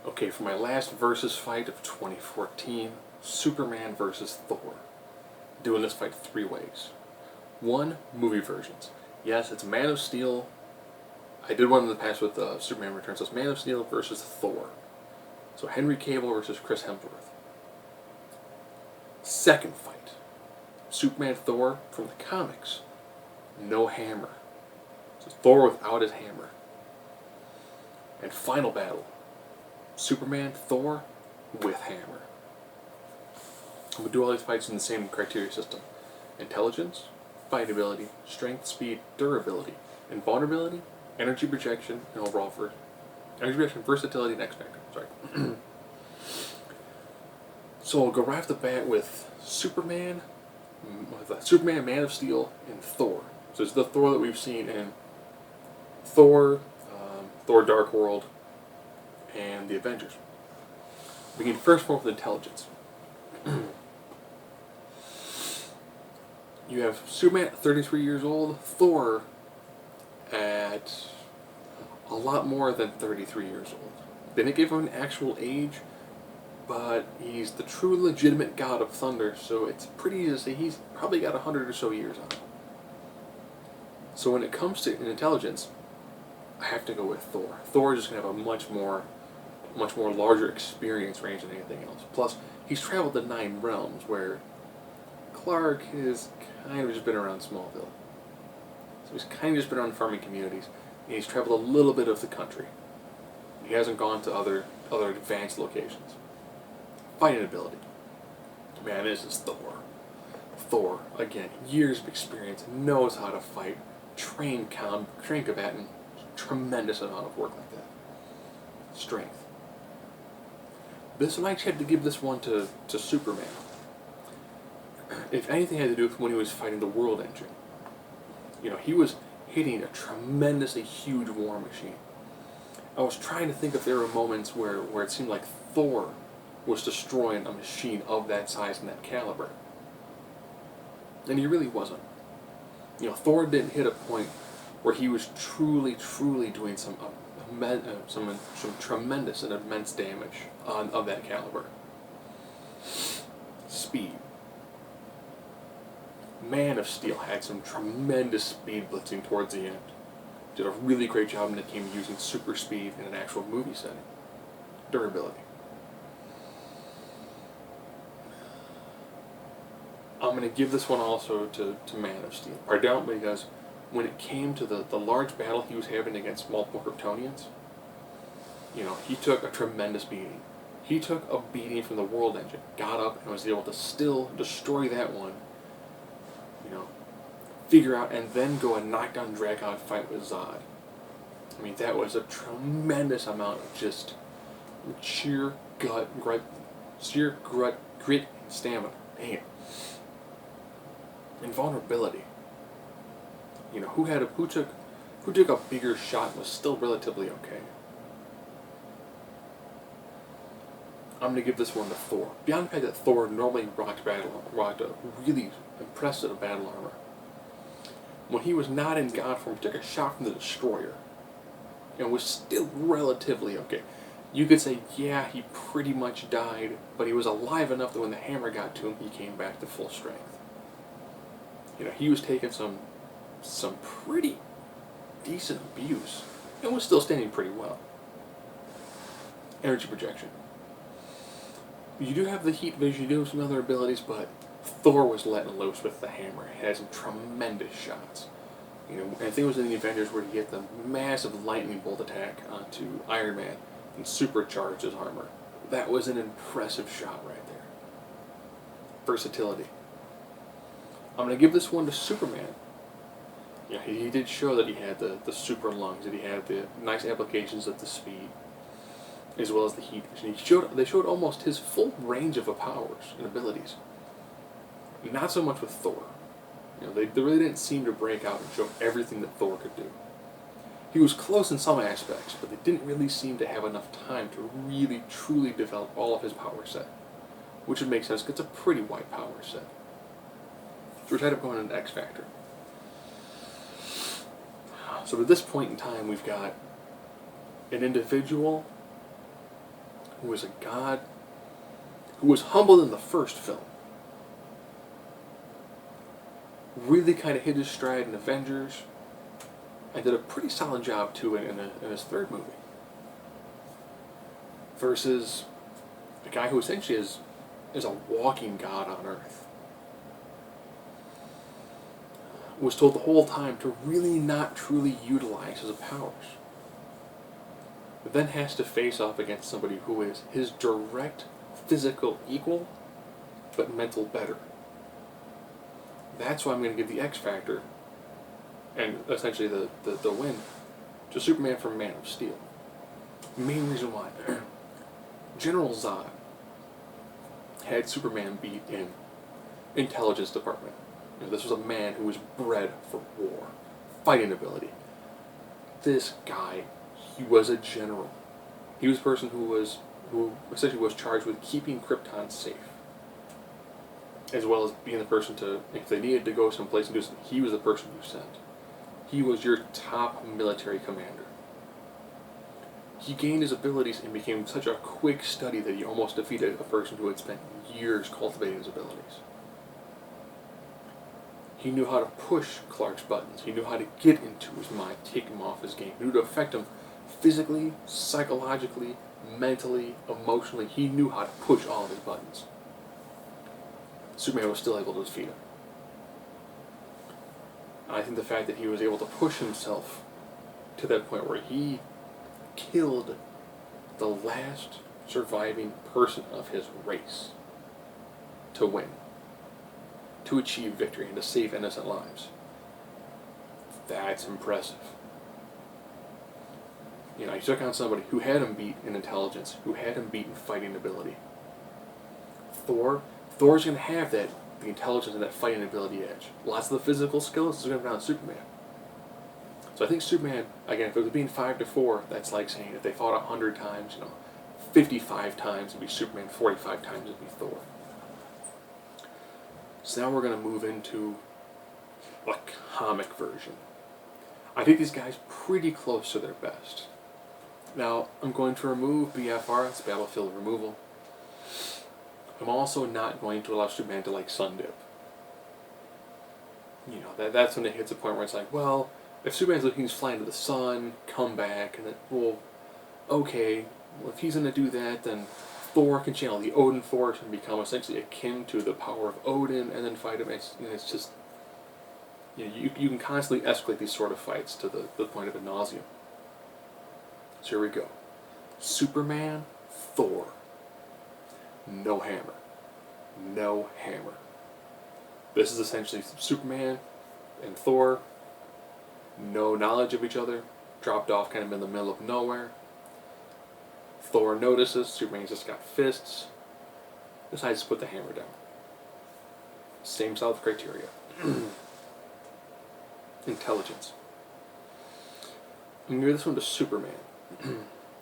Okay, for my last versus fight of 2014, Superman versus Thor. Doing this fight three ways. One, movie versions. Yes, it's Man of Steel. I did one in the past with Superman Returns. So it's Man of Steel versus Thor. So Henry Cavill versus Chris Hemsworth. Second fight, Superman Thor from the comics. No hammer. So Thor without his hammer. And final battle, Superman Thor with hammer. I'm going to do all these fights in the same criteria system. Intelligence, fight ability, strength, speed, durability, invulnerability, energy projection, and overall energy projection, versatility, and X Factor. Sorry. So I'll go right off the bat with Superman, Man of Steel, and Thor. So it's the Thor that we've seen in Thor, Thor Dark World, and the Avengers. Begin first one with intelligence. You have Superman at 33 years old, Thor at a lot more than 33 years old. They didn't give him an actual age, but he's the true legitimate god of thunder, so it's pretty easy to say he's probably got 100 or so years on him. So when it comes to intelligence, I have to go with Thor. Thor is just going to have a much more larger experience range than anything else. Plus, he's traveled the 9 realms, where Clark has kind of just been around Smallville. So he's kind of just been around farming communities, and he's traveled a little bit of the country. He hasn't gone to other advanced locations. Fighting ability. Man, this is Thor. Thor, again, years of experience, knows how to fight, trained combatant, tremendous amount of work like that. Strength. This one, I actually had to give this one to Superman. If anything had to do with when he was fighting the World Engine. You know, he was hitting a tremendously huge war machine. I was trying to think if there were moments where it seemed like Thor was destroying a machine of that size and that caliber. And he really wasn't. You know, Thor didn't hit a point where he was truly doing some tremendous and immense damage of that caliber. Speed. Man of Steel had some tremendous speed blitzing towards the end. Did a really great job in the team using super speed in an actual movie setting. Durability. I'm going to give this one also to Man of Steel. Predominantly because when it came to the large battle he was having against multiple Kryptonians, you know, he took a tremendous beating. He took a beating from the World Engine, got up and was able to still destroy that one, you know, figure out and then go and knock down drag-out fight with Zod. I mean, that was a tremendous amount of just sheer grit, and stamina. Dang it. Invulnerability. You know, who took a bigger shot and was still relatively okay. I'm gonna give this one to Thor. Beyond the fact that Thor normally rocked a really impressive battle armor. When he was not in God form, he took a shot from the Destroyer and was still relatively okay. You could say, yeah, he pretty much died, but he was alive enough that when the hammer got to him, he came back to full strength. You know, he was taking some pretty decent abuse and was still standing pretty well. Energy projection. You do have the heat vision, you do have some other abilities, but Thor was letting loose with the hammer. He had some tremendous shots. You know, I think it was in the Avengers where he hit the massive lightning bolt attack onto Iron Man and supercharged his armor. That was an impressive shot right there. Versatility. I'm going to give this one to Superman. Yeah, he did show that he had the super lungs, that he had the nice applications of the speed, as well as the heat vision. They showed almost his full range of powers and abilities. Not so much with Thor. You know, they really didn't seem to break out and show everything that Thor could do. He was close in some aspects, but they didn't really seem to have enough time to really, truly develop all of his power set. Which would make sense, because it's a pretty wide power set. So we're tied up going into X Factor. So at this point in time, we've got an individual who was a god, who was humbled in the first film, really kind of hit his stride in Avengers, and did a pretty solid job too in his third movie. Versus a guy who essentially is a walking god on Earth. Was told the whole time to really not truly utilize his powers. But then has to face off against somebody who is his direct physical equal, but mental better. That's why I'm going to give the X Factor, and essentially the win, to Superman from Man of Steel. Main reason why. General Zod had Superman beat in intelligence department. You know, this was a man who was bred for war, fighting ability. This guy, he was a general. He was a person who essentially was charged with keeping Krypton safe, as well as being the person to, if they needed to go someplace and do something, he was the person you sent. He was your top military commander. He gained his abilities and became such a quick study that he almost defeated a person who had spent years cultivating his abilities. He knew how to push Clark's buttons. He knew how to get into his mind, take him off his game. He knew to affect him physically, psychologically, mentally, emotionally. He knew how to push all of his buttons. Superman was still able to defeat him. I think the fact that he was able to push himself to that point where he killed the last surviving person of his race to win, to achieve victory, and to save innocent lives. That's impressive. You know, he took on somebody who had him beat in intelligence, who had him beat in fighting ability. Thor's going to have the intelligence and that fighting ability edge. Lots of the physical skills is going to be on Superman. So I think Superman, again, if it was being 5-4, that's like saying if they fought 100 times, 55 times it'd be Superman, 45 times it'd be Thor. So now we're going to move into a comic version. I think these guys pretty close to their best. Now, I'm going to remove BFR, that's Battlefield Removal. I'm also not going to allow Superman to sun dip. That's when it hits a point where it's like, well, if Superman's looking to fly into the sun, come back, and then, well, okay, well, if he's going to do that, then Thor can channel the Odin force and become essentially akin to the power of Odin, and then fight him. It's just, you can constantly escalate these sort of fights to the point of ad nauseum. So here we go. Superman, Thor. No hammer. No hammer. This is essentially Superman and Thor. No knowledge of each other. Dropped off kind of in the middle of nowhere. Thor notices Superman's just got fists. Decides to put the hammer down. Same style of criteria. Intelligence. I'm going to give this one to Superman.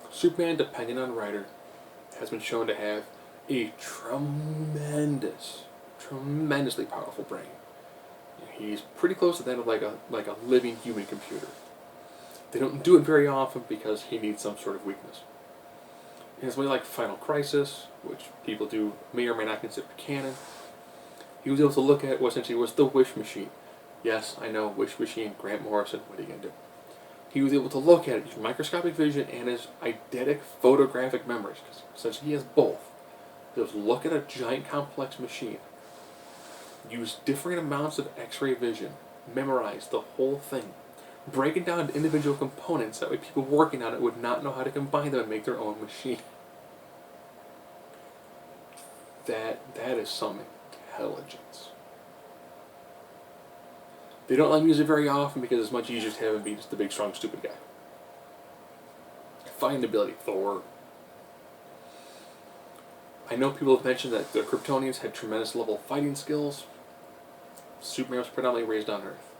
Superman, depending on writer, has been shown to have a tremendously powerful brain. He's pretty close to that of like a living human computer. They don't do it very often because he needs some sort of weakness. In his way like Final Crisis, which people may or may not consider canon, he was able to look at what essentially was the Wish Machine. Yes, I know, Wish Machine, Grant Morrison, what are you going to do? He was able to look at it using microscopic vision and his eidetic photographic memories, because essentially he has both. He was able to look at a giant complex machine, use different amounts of X-ray vision, memorize the whole thing, break it down into individual components, that way people working on it would not know how to combine them and make their own machine. That is some intelligence. They don't let him use it very often because it's much easier to have him be just the big, strong, stupid guy. Fighting ability, Thor. I know people have mentioned that the Kryptonians had tremendous level fighting skills. Superman was predominantly raised on Earth.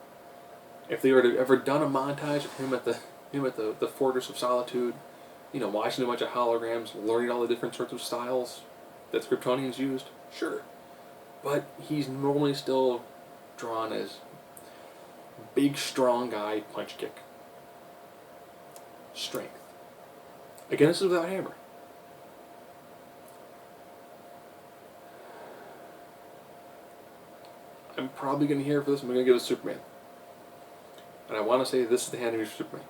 If they were to ever done a montage of him at the Fortress of Solitude, watching a bunch of holograms, learning all the different sorts of styles that the Kryptonians used, sure. But he's normally still drawn as big, strong guy, punch kick. Strength. Again, this is without hammer. I'm probably going to hear for this. I'm going to give it to Superman. And I want to say this is the hand of Superman.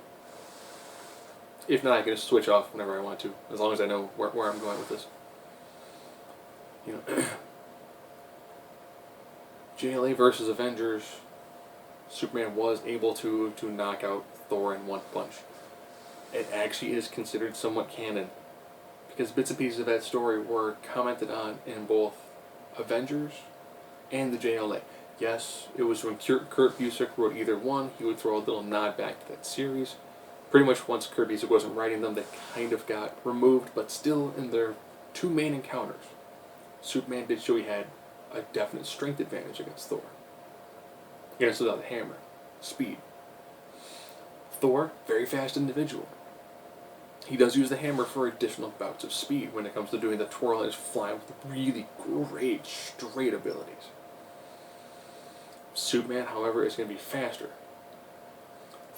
If not, I can just switch off whenever I want to, as long as I know where I'm going with this. You know, JLA versus Avengers, Superman was able to knock out Thor in one punch. It actually is considered somewhat canon, because bits and pieces of that story were commented on in both Avengers and the JLA. Yes, it was when Kurt Busiek wrote either one, he would throw a little nod back to that series. Pretty much once Kurt Busiek wasn't writing them, they kind of got removed, but still in their two main encounters, Superman did show he had a definite strength advantage against Thor. Against without the hammer. Speed. Thor, very fast individual. He does use the hammer for additional bouts of speed when it comes to doing the twirl and flying with really great straight abilities. Superman, however, is going to be faster.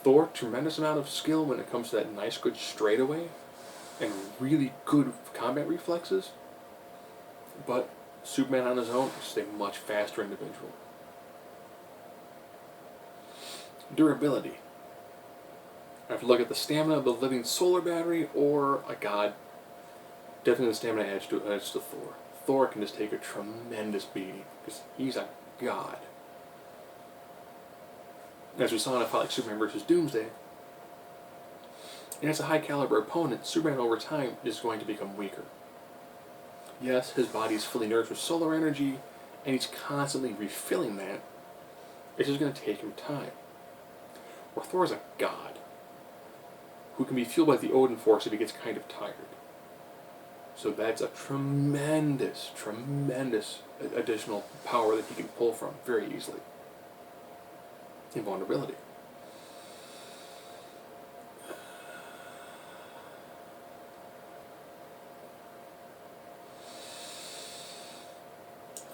Thor, tremendous amount of skill when it comes to that nice good straightaway and really good combat reflexes, but Superman on his own is just a much faster individual. Durability. I have to look at the stamina of the living solar battery or a god. Definitely the stamina edge to Thor. Thor can just take a tremendous beating because he's a god. As we saw in a fight like Superman vs. Doomsday, and as a high caliber opponent, Superman over time is going to become weaker. Yes, his body is fully nourished with solar energy, and he's constantly refilling that. It's just going to take him time. Where Thor is a god, who can be fueled by the Odin force if he gets kind of tired. So that's a tremendous, tremendous additional power that he can pull from very easily. Invulnerability.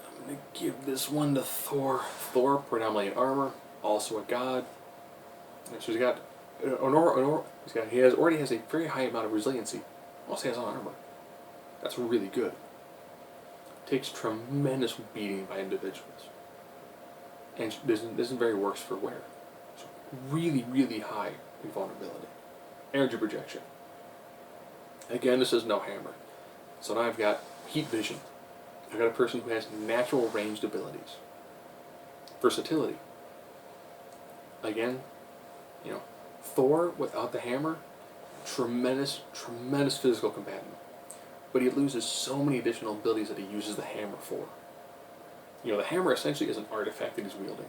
I'm going to give this one to Thor. Thor, predominantly in armor, also a god. And so he's got already has a very high amount of resiliency. Also has armor. That's really good. Takes tremendous beating by individuals. And isn't very worse for wear. So really, really high invulnerability. Energy projection. Again, this is no hammer. So now I've got heat vision. I've got a person who has natural ranged abilities. Versatility. Again, you know, Thor without the hammer, tremendous, tremendous physical combatant. But he loses so many additional abilities that he uses the hammer for. You know, the hammer essentially is an artifact that he's wielding.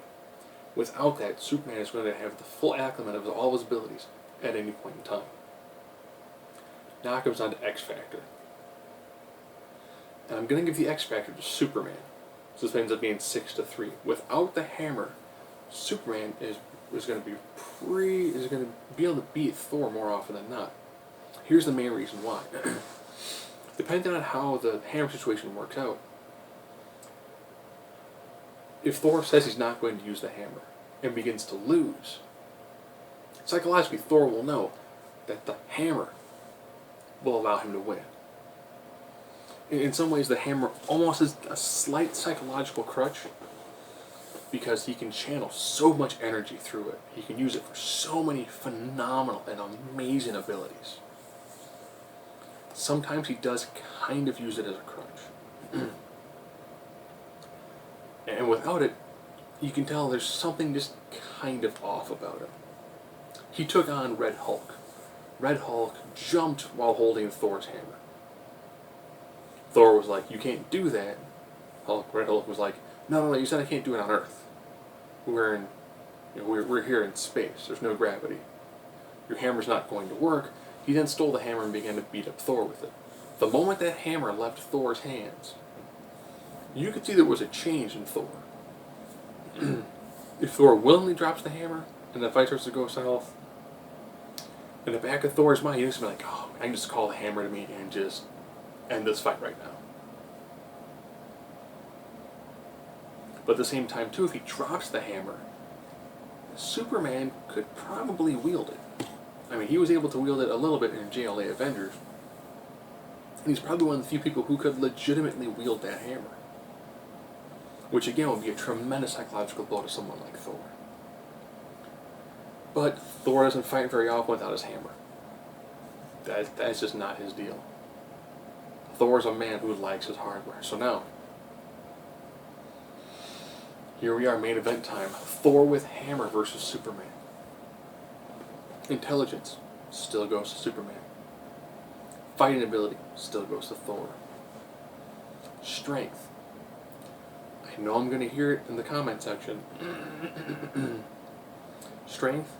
Without that, Superman is going to have the full acclimate of all his abilities at any point in time. Now it comes down to X Factor. And I'm going to give the X Factor to Superman. So this ends up being 6-3. Without the hammer, Superman is going to be able to beat Thor more often than not. Here's the main reason why. Depending on how the hammer situation works out, if Thor says he's not going to use the hammer and begins to lose, psychologically Thor will know that the hammer will allow him to win. In some ways, the hammer almost is a slight psychological crutch because he can channel so much energy through it. He can use it for so many phenomenal and amazing abilities. Sometimes he does kind of use it as a crutch. And without it, you can tell there's something just kind of off about him. He took on Red Hulk. Red Hulk jumped while holding Thor's hammer. Thor was like, "You can't do that." Red Hulk was like, No, you said I can't do it on Earth. We're here in space. There's no gravity. Your hammer's not going to work." He then stole the hammer and began to beat up Thor with it. The moment that hammer left Thor's hands, you could see there was a change in Thor. If Thor willingly drops the hammer and the fight starts to go south, in the back of Thor's mind, he's going to be like, "Oh, I can just call the hammer to me and just end this fight right now." But at the same time, too, if he drops the hammer, Superman could probably wield it. I mean, he was able to wield it a little bit in JLA Avengers. And he's probably one of the few people who could legitimately wield that hammer. which again would be a tremendous psychological blow to someone like Thor. But Thor doesn't fight very often without his hammer. That's just not his deal. Thor's a man who likes his hardware. So now, here we are, main event time. Thor with hammer versus Superman. Intelligence still goes to Superman. Fighting ability still goes to Thor. Strength. I know I'm going to hear it in the comment section. Strength,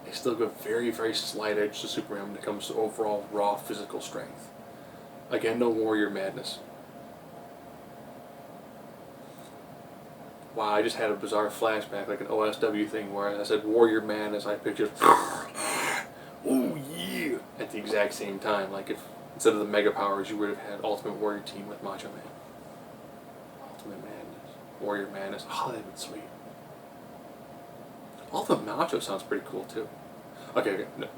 I still give very, very slight edge to Superman when it comes to overall raw physical strength. Again, no warrior madness. Wow, I just had a bizarre flashback, like an OSW thing, where I said warrior madness, I pictured, ooh yeah, at the exact same time. Like if instead of the mega powers, you would have had Ultimate Warrior Team with Macho Man. Ultimate Madness, Warrior Madness. Oh, that'd been sweet. Ultimate Macho sounds pretty cool too. Okay, no.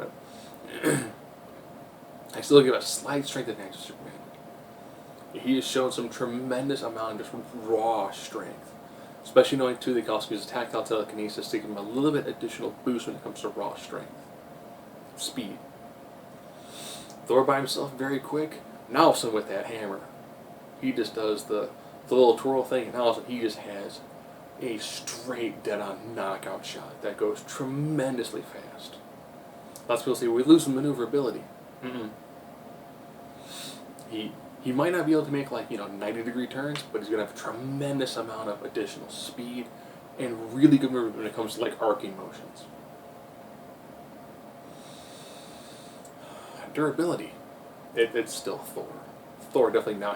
I still give a slight strength advantage to Superman. He has shown some tremendous amount of just raw strength. Especially knowing too that he can also use tactile telekinesis to give him a little bit additional boost when it comes to raw strength. Speed. Thor by himself, very quick. Now also with that hammer, he just does the little twirl thing, and now also he just has a straight dead-on knockout shot that goes tremendously fast. Lots of people say we lose some maneuverability. He might not be able to make 90-degree turns, but he's going to have a tremendous amount of additional speed and really good movement when it comes to arcing motions. Durability. It's still Thor. Thor definitely now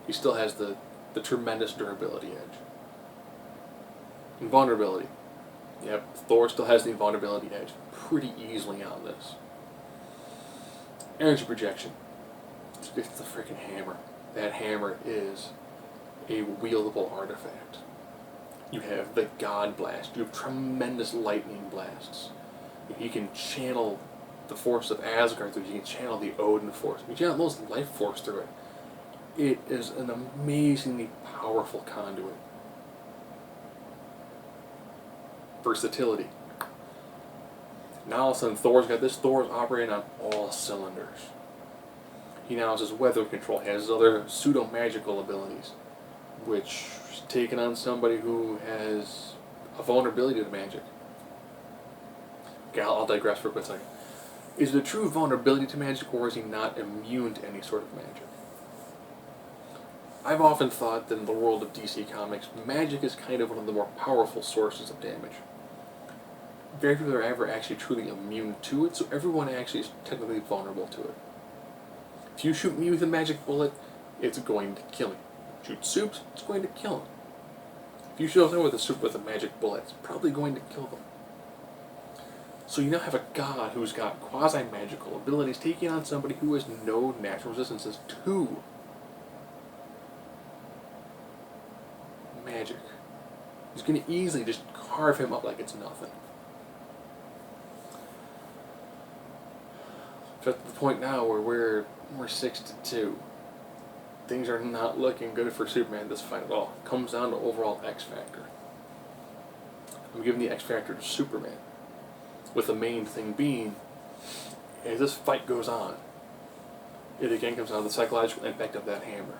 he still has the tremendous durability edge. Invulnerability. Yep, Thor still has the invulnerability edge pretty easily on this. Energy projection. It's the freaking hammer. That hammer is a wieldable artifact. You have the God Blast. You have tremendous lightning blasts. You can channel the force of Asgard through it. You can channel the Odin force. You can channel those life force through it. It is an amazingly powerful conduit. Versatility. Now all of a sudden Thor's got this. Thor's operating on all cylinders. He now has his weather control, he has his other pseudo-magical abilities, which is taken on somebody who has a vulnerability to magic. Okay, I'll digress for a quick second. Is it a true vulnerability to magic, or is he not immune to any sort of magic? I've often thought that in the world of DC Comics, magic is kind of one of the more powerful sources of damage. Very few are ever actually truly immune to it, so everyone actually is technically vulnerable to it. If you shoot me with a magic bullet, it's going to kill me. Shoot Soups, it's going to kill him. If you shoot someone with a magic bullet, it's probably going to kill them. So you now have a god who's got quasi-magical abilities taking on somebody who has no natural resistances to magic. He's going to easily just carve him up like it's nothing. Just at the point now where we're 6-2. Things are not looking good for Superman this fight at all. It comes down to overall X Factor. I'm giving the X Factor to Superman, with the main thing being, as this fight goes on, it again comes down to the psychological impact of that hammer.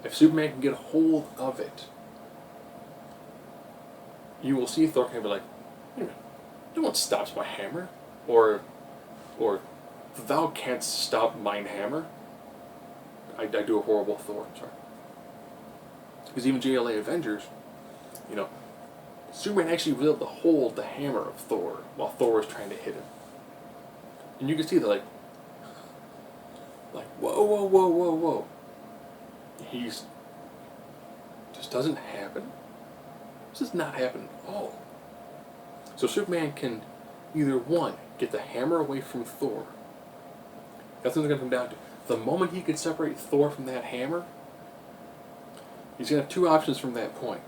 If Superman can get a hold of it, you will see Thor can be like, no one stops my hammer, or thou canst stop mine hammer. I do a horrible Thor, I'm sorry. Because even JLA Avengers, Superman actually was able to hold the hammer of Thor while Thor was trying to hit him. And you can see that whoa. This doesn't happen. This does not happen at all. So Superman can either, one, get the hammer away from Thor. That's what it's going to come down to. The moment he can separate Thor from that hammer, he's going to have two options from that point.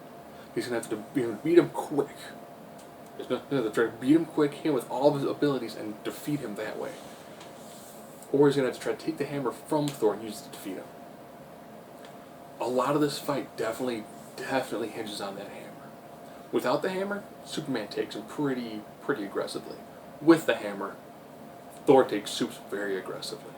He's going to have to beat him quick. He's going to try to beat him quick, hit him with all of his abilities, and defeat him that way. Or he's going to have to try to take the hammer from Thor and use it to defeat him. A lot of this fight definitely definitely hinges on that hammer. Without the hammer, Superman takes him pretty aggressively. With the hammer, Thor takes Supes very aggressively.